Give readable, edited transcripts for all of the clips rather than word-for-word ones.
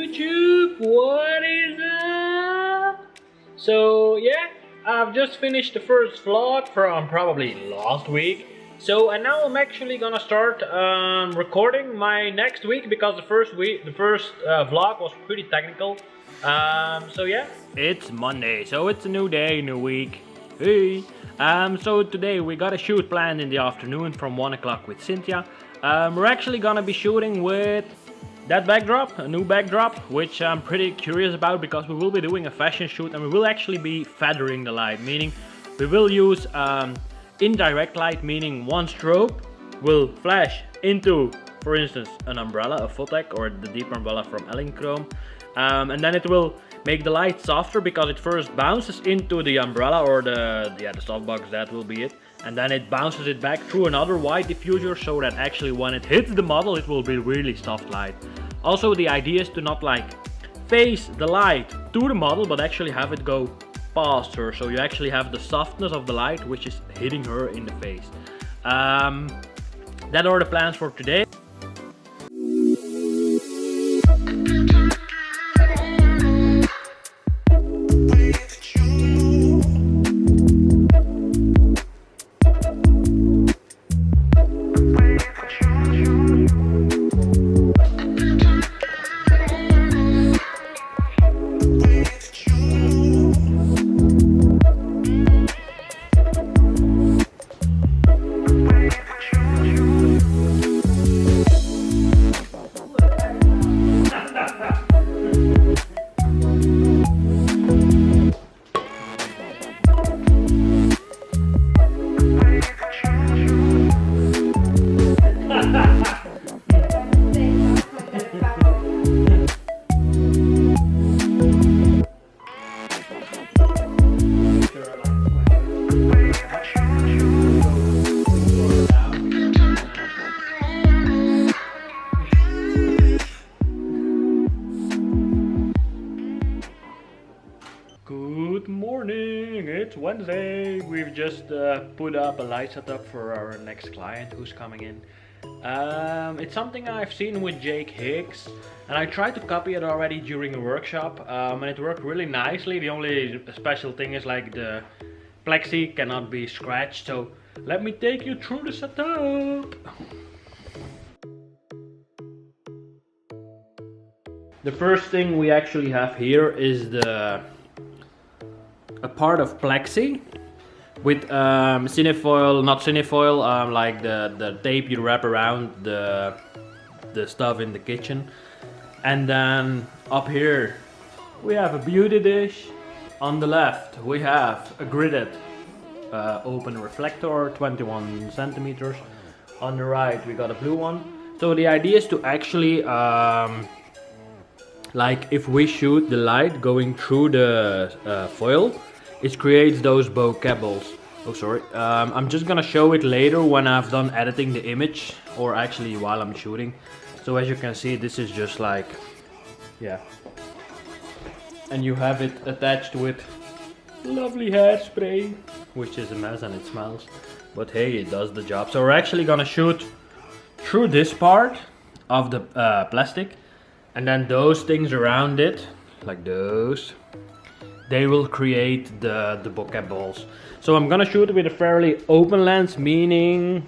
YouTube, what is up? So yeah, I've just finished the first vlog from probably last week. And now I'm actually gonna start recording my next week because the first vlog was pretty technical. So yeah, it's Monday, so it's a new day, new week. Hey. So today we got a shoot planned in the afternoon from 1 o'clock with Cynthia. We're actually gonna be shooting with that backdrop, a new backdrop, which I'm pretty curious about because we will be doing a fashion shoot and we will actually be feathering the light, meaning we will use indirect light, meaning one strobe will flash into, for instance, an umbrella, a Fotec or the deep umbrella from Chrome, and then it will make the light softer because it first bounces into the umbrella or the softbox, that will be it, and then it bounces it back through another white diffuser so that actually when it hits the model it will be really soft light. Also the idea is to not like face the light to the model but actually have it go past her, so you actually have the softness of the light which is hitting her in the face. That are the plans for today. Good morning, it's Wednesday. We've just put up a light setup for our next client who's coming in. It's something I've seen with Jake Hicks and I tried to copy it already during a workshop and it worked really nicely. The only special thing is like the plexi cannot be scratched, so let me take you through the setup. The first thing we actually have here is a part of plexi with cinefoil, not cinefoil, like the tape you wrap around the stuff in the kitchen. And then up here we have a beauty dish. On the left we have a gridded open reflector, 21 centimeters. On the right we got a blue one. So the idea is to actually like if we shoot the light going through the foil, it creates those bokeh balls. Oh sorry, I'm just gonna show it later when I've done editing the image, or actually while I'm shooting. So as you can see, this is just like, yeah, and you have it attached with lovely hairspray, which is a mess and it smells, but hey, it does the job. So we're actually gonna shoot through this part of the plastic, and then those things around it, like those, they will create the bokeh balls. So I'm gonna shoot with a fairly open lens, meaning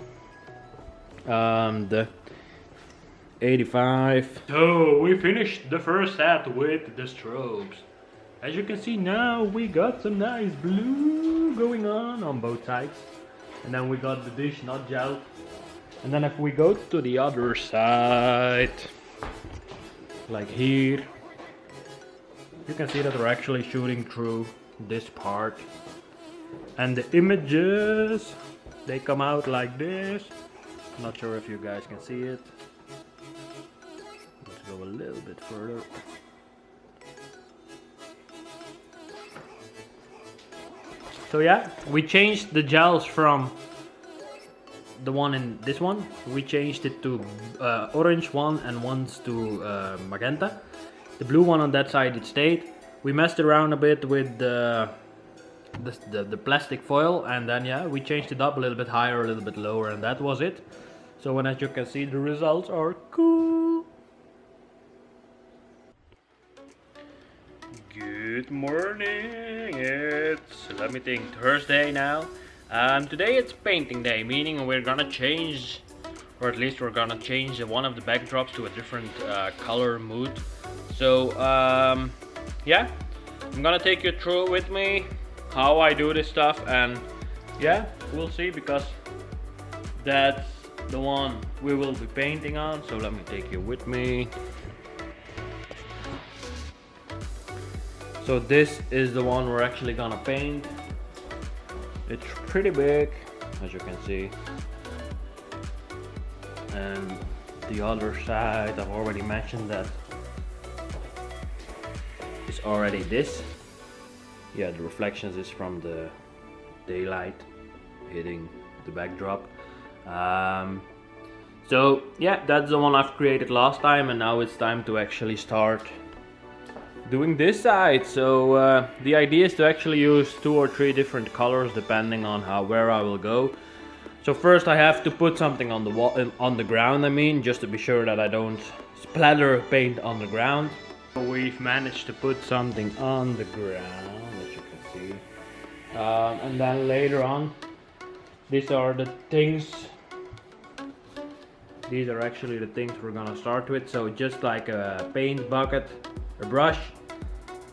the 85. So we finished the first set with the strobes. As you can see now, we got some nice blue going on both sides. And then we got the dish not gel. And then if we go to the other side, like here, you can see that we're actually shooting through this part. And the images, they come out like this. Not sure if you guys can see it. Let's go a little bit further. So yeah, we changed the gels from the one in this one. We changed it to orange one and one's to magenta. The blue one on that side, it stayed. We messed around a bit with the plastic foil, and then yeah, we changed it up a little bit higher, a little bit lower, and that was it. So as you can see, the results are cool. Good morning. It's, let me think, Thursday now. Today it's painting day, meaning we're gonna change, or at least we're gonna change one of the backdrops to a different color mood. So yeah, I'm gonna take you through with me how I do this stuff, and yeah, we'll see, because that's the one we will be painting on. So let me take you with me. So this is the one we're actually gonna paint. It's pretty big, as you can see. And the other side, I've already mentioned that is already this. Yeah, the reflections is from the daylight hitting the backdrop. So yeah, that's the one I've created last time, and now it's time to actually start doing this side. So the idea is to actually use 2 or 3 different colors depending on where I will go. So first I have to put something on the wall, on the ground, I mean, just to be sure that I don't splatter paint on the ground. We've managed to put something on the ground, as you can see. And then later on, these are the things. These are actually the things we're gonna start with. So just like a paint bucket, a brush,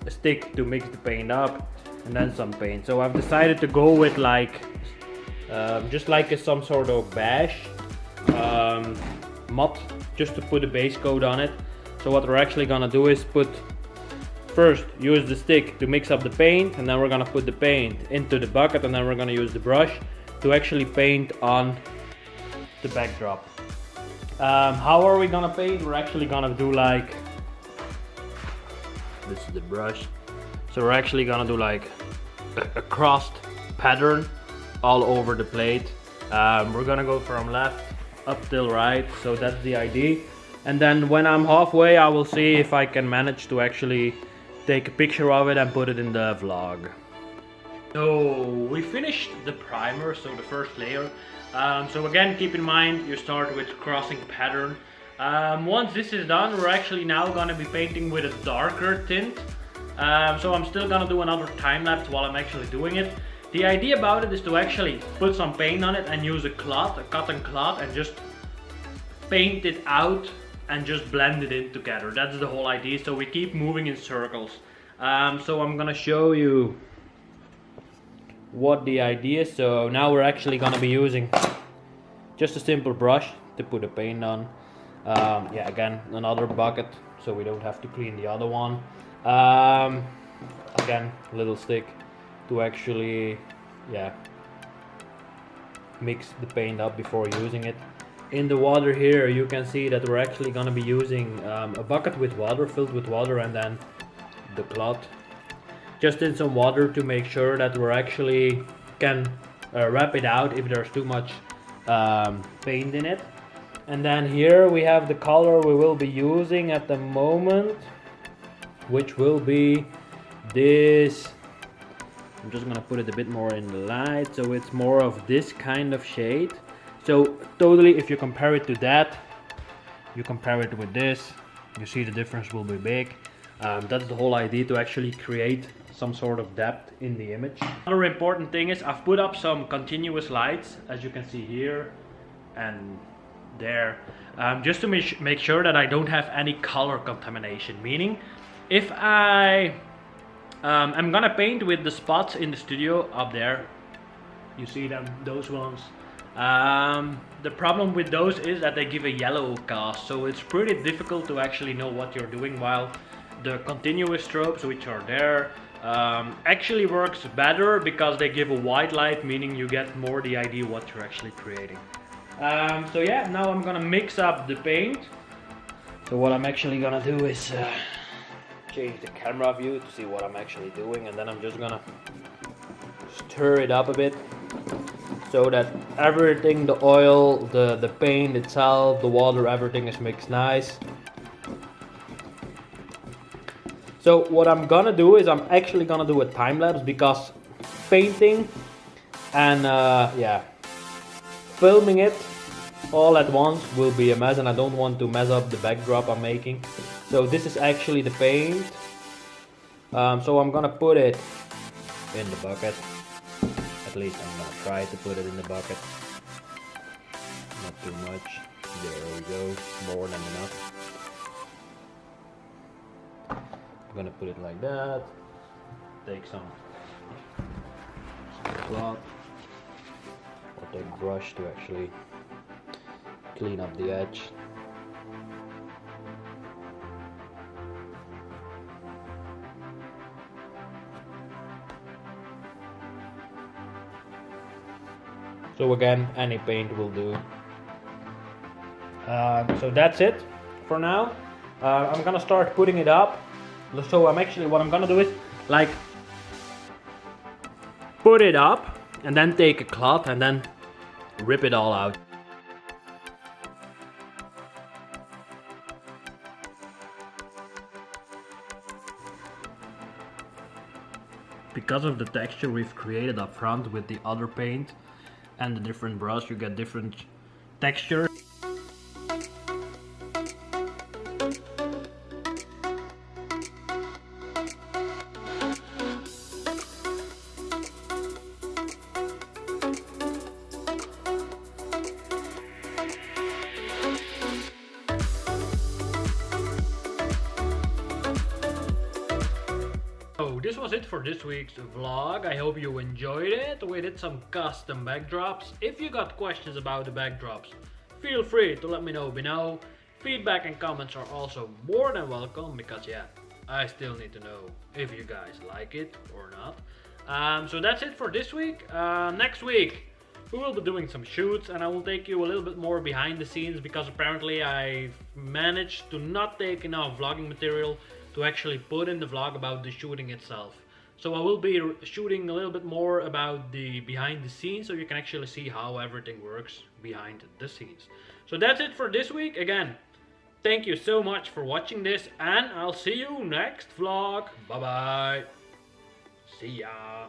a stick to mix the paint up, and then some paint. So I've decided to go with like just like some sort of beige matte, just to put a base coat on it. So what we're actually gonna do is first use the stick to mix up the paint, and then we're gonna put the paint into the bucket, and then we're gonna use the brush to actually paint on the backdrop. How are we gonna paint? We're actually gonna do like, this is the brush. So we're actually gonna do like a crossed pattern all over the plate. We're gonna go from left up till right, so that's the idea. And then when I'm halfway, I will see if I can manage to actually take a picture of it and put it in the vlog. So we finished the primer, so the first layer. So again, keep in mind, you start with crossing pattern. Once this is done, we're actually now gonna be painting with a darker tint. So I'm still gonna do another time lapse while I'm actually doing it. The idea about it is to actually put some paint on it and use a cloth, a cotton cloth, and just paint it out and just blend it in together. That's the whole idea. So we keep moving in circles. So I'm gonna show you what the idea is. So now we're actually gonna be using just a simple brush to put the paint on. Yeah, again, another bucket, so we don't have to clean the other one. Again, little stick to actually, yeah, mix the paint up before using it. In the water here, you can see that we're actually gonna be using a bucket with water, filled with water, and then the cloth just in some water to make sure that we're actually can wrap it out if there's too much paint in it. And then here we have the color we will be using at the moment, which will be this. I'm just gonna put it a bit more in the light, so it's more of this kind of shade. So totally, if you compare it to that, you compare it with this, you see the difference will be big. That's the whole idea, to actually create some sort of depth in the image. Another important thing is I've put up some continuous lights, as you can see here and there, just to make sure that I don't have any color contamination. Meaning, if I'm gonna paint with the spots in the studio up there, you see them, those ones. The problem with those is that they give a yellow cast, so it's pretty difficult to actually know what you're doing, while the continuous strobes, which are there, actually works better because they give a white light, meaning you get more the idea what you're actually creating. So yeah, now I'm gonna mix up the paint. So what I'm actually gonna do is change the camera view to see what I'm actually doing, and then I'm just gonna stir it up a bit so that everything, the oil, the paint itself, the water, everything is mixed nice. So what I'm gonna do is I'm actually gonna do a time lapse, because painting and yeah, filming it all at once will be a mess, and I don't want to mess up the backdrop I'm making. So this is actually the paint. So I'm gonna put it in the bucket. At least I'm gonna try to put it in the bucket. Not too much. There we go. More than enough. I'm gonna put it like that. Take some cloth or take a brush to actually clean up the edge. So again, any paint will do. So that's it for now. I'm gonna start putting it up. So what I'm gonna do is like put it up and then take a cloth and then rip it all out. Because of the texture we've created up front with the other paint and the different brush, you get different texture. So this was it for this week's vlog. I hope you enjoyed it. We did some custom backdrops. If you got questions about the backdrops, feel free to let me know below. Feedback and comments are also more than welcome because yeah, I still need to know if you guys like it or not. So that's it for this week. Next week we will be doing some shoots and I will take you a little bit more behind the scenes because apparently I've managed to not take enough vlogging material to actually put in the vlog about the shooting itself. So I will be shooting a little bit more about the behind the scenes so you can actually see how everything works behind the scenes. So that's it for this week. Again, thank you so much for watching this and I'll see you next vlog. Bye bye. See ya.